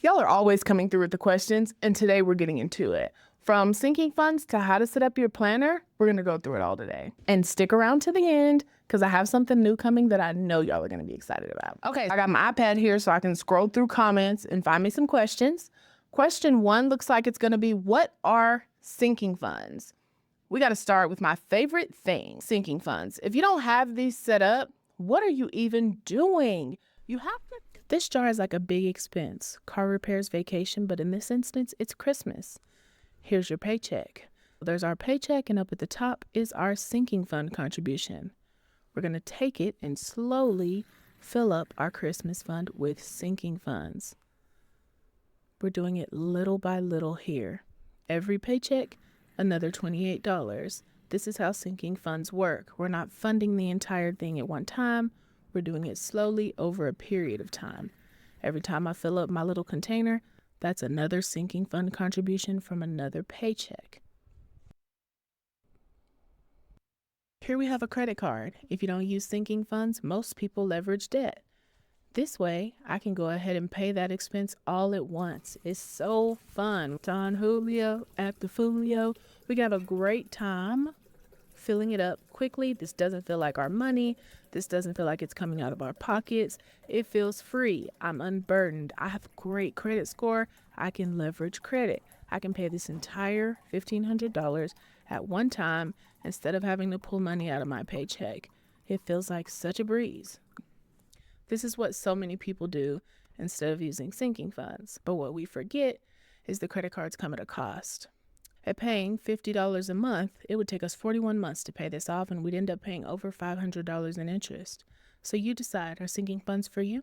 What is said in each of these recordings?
Y'all are always coming through with the questions, and today we're getting into it. From sinking funds to how to set up your planner, we're going to go through it all today. And stick around to the end because I have something new coming that I know y'all are going to be excited about. Okay, I got my iPad here so I can scroll through comments and find me some questions. Question 1 looks like it's going to be, what are sinking funds? We got to start with my favorite thing, sinking funds. If you don't have these set up, what are you even doing? You have to. This jar is like a big expense, car repairs, vacation, but in this instance, it's Christmas. Here's your paycheck. There's our paycheck, and up at the top is our sinking fund contribution. We're going to take it and slowly fill up our Christmas fund with sinking funds. We're doing it little by little here. Every paycheck, another $28. This is how sinking funds work. We're not funding the entire thing at one time. We're doing it slowly over a period of time. Every time I fill up my little container, that's another sinking fund contribution from another paycheck. Here we have a credit card. If you don't use sinking funds, most people leverage debt. This way, I can go ahead and pay that expense all at once. It's so fun. Don Julio, Act of Julio. We got a great time filling it up quickly. This doesn't feel like our money. This doesn't feel like it's coming out of our pockets. It feels free. I'm unburdened. I have a great credit score. I can leverage credit. I can pay this entire $1,500 at one time instead of having to pull money out of my paycheck. It feels like such a breeze. This is what so many people do instead of using sinking funds. But what we forget is the credit cards come at a cost. At paying $50 a month, it would take us 41 months to pay this off, and we'd end up paying over $500 in interest. So you decide, are sinking funds for you?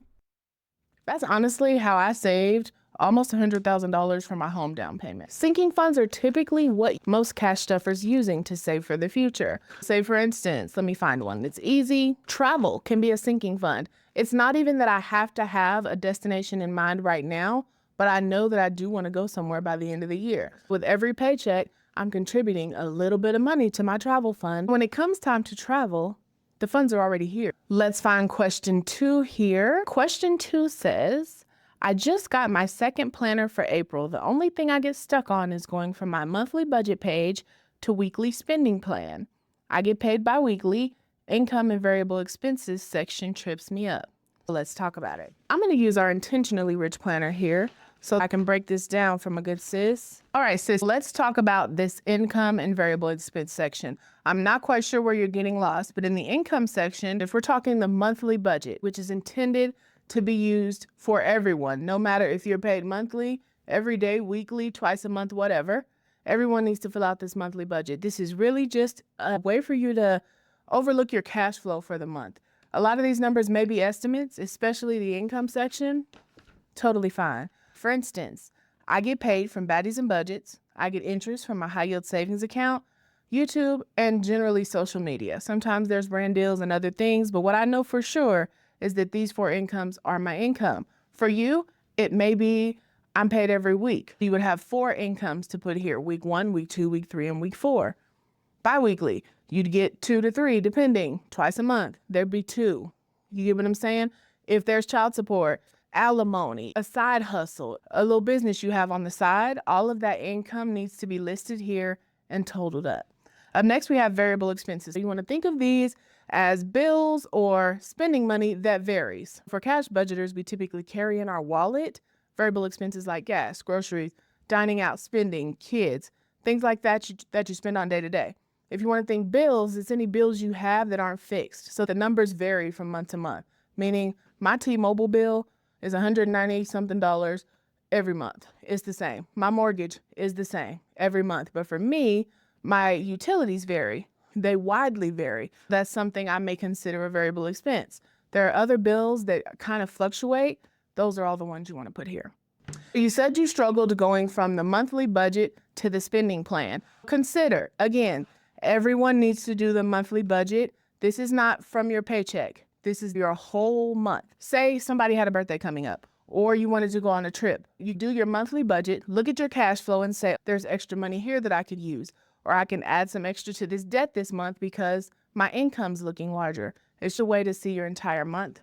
That's honestly how I saved almost $100,000 for my home down payment. Sinking funds are typically what most cash stuffers using to save for the future. Say, for instance, let me find one that's easy. Travel can be a sinking fund. It's not even that I have to have a destination in mind right now, but I know that I do want to go somewhere by the end of the year. With every paycheck, I'm contributing a little bit of money to my travel fund. When it comes time to travel, the funds are already here. Let's find question 2 here. Question 2 says, I just got my second planner for April. The only thing I get stuck on is going from my monthly budget page to weekly spending plan. I get paid bi-weekly. Income and variable expenses section trips me up. Let's talk about it. I'm going to use our intentionally rich planner here so I can break this down from a good sis. All right, sis, let's talk about this income and variable expense section. I'm not quite sure where you're getting lost, but in the income section, if we're talking the monthly budget, which is intended to be used for everyone, no matter if you're paid monthly, every day, weekly, twice a month, whatever, everyone needs to fill out this monthly budget. This is really just a way for you to overlook your cash flow for the month. A lot of these numbers may be estimates, especially the income section. Totally fine. For instance, I get paid from Baddies and Budgets. I get interest from my high yield savings account, YouTube, and generally social media. Sometimes there's brand deals and other things, but what I know for sure is that these 4 incomes are my income. For you, it may be I'm paid every week. You would have 4 incomes to put here: week 1, week 2, week 3, and week 4. Bi-weekly, you'd get 2 to 3, depending. Twice a month, there'd be 2. You get what I'm saying? If there's child support, alimony, a side hustle, a little business you have on the side, all of that income needs to be listed here and totaled up. Up next, we have variable expenses. So you want to think of these as bills or spending money that varies. For cash budgeters, we typically carry in our wallet variable expenses like gas, groceries, dining out, spending, kids, things like that you spend on day to day. If you want to think bills, it's any bills you have that aren't fixed. So the numbers vary from month to month, meaning my T-Mobile bill is $190-something every month. It's the same. My mortgage is the same every month. But for me, my utilities vary. They widely vary. That's something I may consider a variable expense. There are other bills that kind of fluctuate. Those are all the ones you want to put here. You said you struggled going from the monthly budget to the spending plan. Consider, again, everyone needs to do the monthly budget. This is not from your paycheck. This is your whole month. Say somebody had a birthday coming up, or you wanted to go on a trip. You do your monthly budget, look at your cash flow and say, there's extra money here that I could use, or I can add some extra to this debt this month because my income's looking larger. It's a way to see your entire month.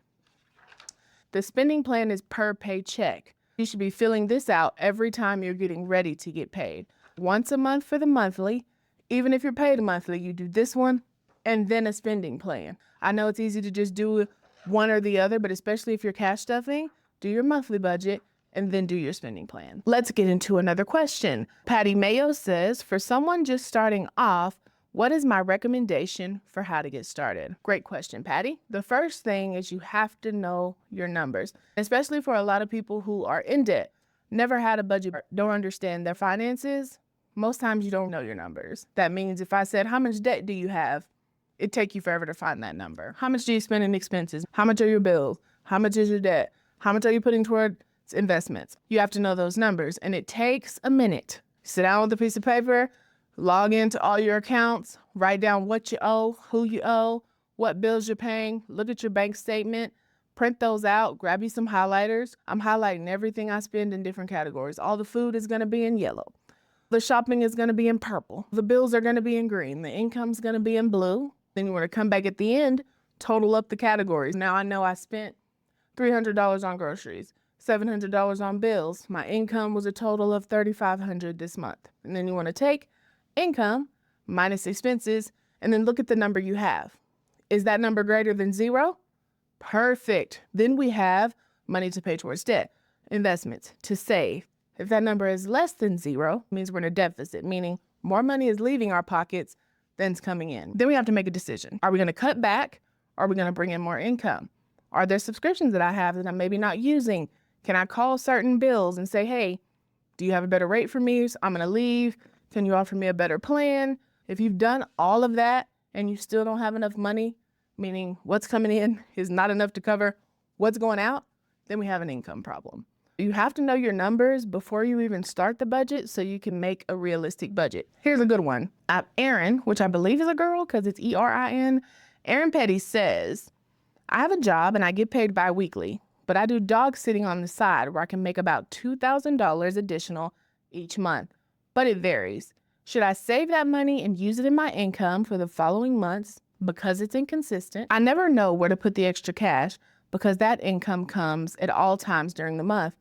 The spending plan is per paycheck. You should be filling this out every time you're getting ready to get paid. Once a month for the monthly. Even if you're paid monthly, you do this one and then a spending plan. I know it's easy to just do one or the other, but especially if you're cash stuffing, do your monthly budget and then do your spending plan. Let's get into another question. Patty Mayo says, for someone just starting off, what is my recommendation for how to get started? Great question, Patty. The first thing is you have to know your numbers, especially for a lot of people who are in debt, never had a budget, don't understand their finances. Most times you don't know your numbers. That means if I said, how much debt do you have? It'd take you forever to find that number. How much do you spend in expenses? How much are your bills? How much is your debt? How much are you putting toward investments? You have to know those numbers, and it takes a minute. Sit down with a piece of paper, log into all your accounts, write down what you owe, who you owe, what bills you're paying, look at your bank statement, print those out, grab you some highlighters. I'm highlighting everything I spend in different categories. All the food is gonna be in yellow. The shopping is gonna be in purple. The bills are gonna be in green. The income's gonna be in blue. Then you wanna come back at the end, total up the categories. Now I know I spent $300 on groceries, $700 on bills. My income was a total of $3,500 this month. And then you wanna take income minus expenses and then look at the number you have. Is that number greater than 0? Perfect. Then we have money to pay towards debt, investments, to save. If that number is less than 0, it means we're in a deficit, meaning more money is leaving our pockets than's coming in. Then we have to make a decision. Are we gonna cut back? Or are we gonna bring in more income? Are there subscriptions that I have that I'm maybe not using? Can I call certain bills and say, hey, do you have a better rate for me? So I'm gonna leave. Can you offer me a better plan? If you've done all of that and you still don't have enough money, meaning what's coming in is not enough to cover what's going out, then we have an income problem. You have to know your numbers before you even start the budget so you can make a realistic budget. Here's a good one. Erin, which I believe is a girl because it's E-R-I-N. Erin Petty says, I have a job and I get paid bi-weekly, but I do dog sitting on the side where I can make about $2,000 additional each month, but it varies. Should I save that money and use it in my income for the following months because it's inconsistent? I never know where to put the extra cash because that income comes at all times during the month,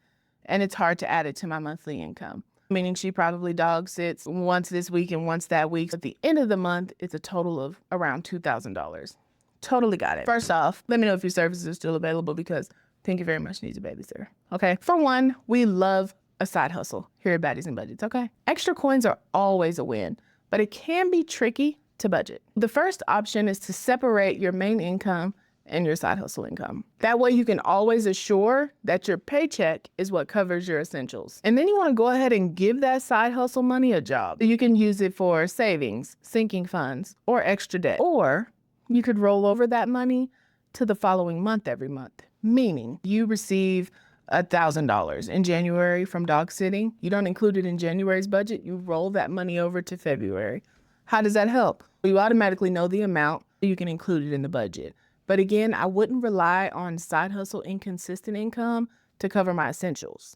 and it's hard to add it to my monthly income. Meaning she probably dog sits once this week and once that week. At the end of the month, it's a total of around $2,000. Totally got it. First off, let me know if your services are still available because Thank You Very Much needs a babysitter. Okay. For one, we love a side hustle here at Baddies and Budgets, okay? Extra coins are always a win, but it can be tricky to budget. The first option is to separate your main income and your side hustle income. That way you can always assure that your paycheck is what covers your essentials. And then you want to go ahead and give that side hustle money a job. You can use it for savings, sinking funds, or extra debt. Or you could roll over that money to the following month every month. Meaning you receive $1,000 in January from dog sitting. You don't include it in January's budget. You roll that money over to February. How does that help? You automatically know the amount. You can include it in the budget. But again, I wouldn't rely on side hustle inconsistent income to cover my essentials.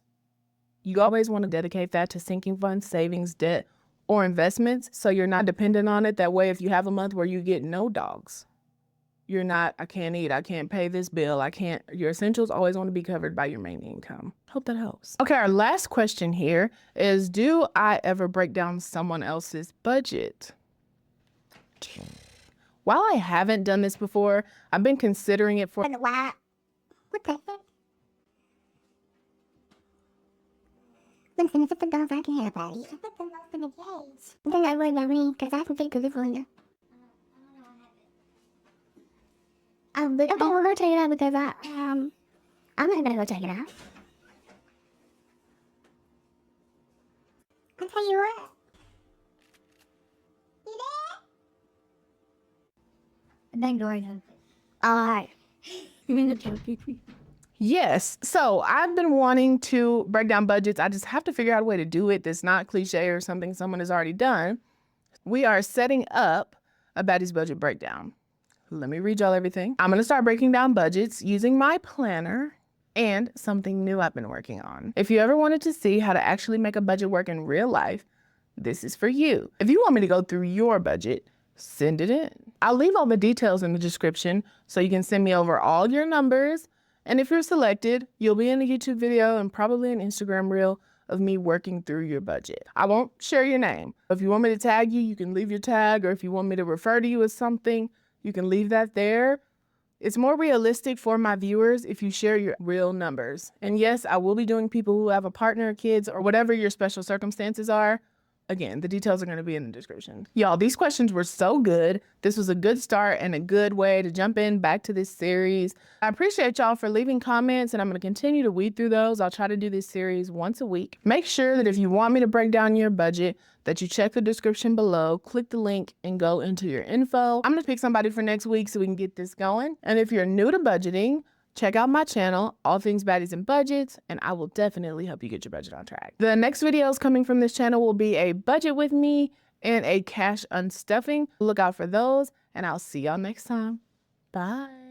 You always want to dedicate that to sinking funds, savings, debt, or investments so you're not dependent on it. That way, if you have a month where you get no dogs, you're not, I can't eat, I can't pay this bill, your essentials always want to be covered by your main income. Hope that helps. Okay, our last question here is, do I ever break down someone else's budget? While I haven't done this before, I've been considering it for What the heck? Listen, it's the dogs I can hear, buddy. It's the dogs in the cage. Then I worry about me, because I can take this one. But okay, we'll go check it out because I'm not gonna go check it out. I'll tell you what. You there? That door is open. Alright. Yes. So I've been wanting to break down budgets. I just have to figure out a way to do it that's not cliche or something someone has already done. We are setting up a Baddies budget breakdown. Let me read y'all everything. I'm going to start breaking down budgets using my planner and something new I've been working on. If you ever wanted to see how to actually make a budget work in real life, this is for you. If you want me to go through your budget, send it in. I'll leave all the details in the description so you can send me over all your numbers And if you're selected, you'll be in a YouTube video and probably an Instagram reel of me working through your budget. I won't share your name. If you want me to tag you, you can leave your tag, or if you want me to refer to you as something, you can leave that there. It's more realistic for my viewers if you share your real numbers. And yes, I will be doing people who have a partner, kids, or whatever your special circumstances are. Again, the details are going to be in the description. Y'all, these questions were so good. This was a good start and a good way to jump in back to this series. I appreciate y'all for leaving comments, and I'm going to continue to weed through those. I'll try to do this series once a week. Make sure that if you want me to break down your budget, that you check the description below, click the link, and go into your info. I'm going to pick somebody for next week so we can get this going. And if you're new to budgeting, check out my channel, All Things Baddies and Budgets, and I will definitely help you get your budget on track. The next videos coming from this channel will be a budget with me and a cash unstuffing. Look out for those, and I'll see y'all next time. Bye.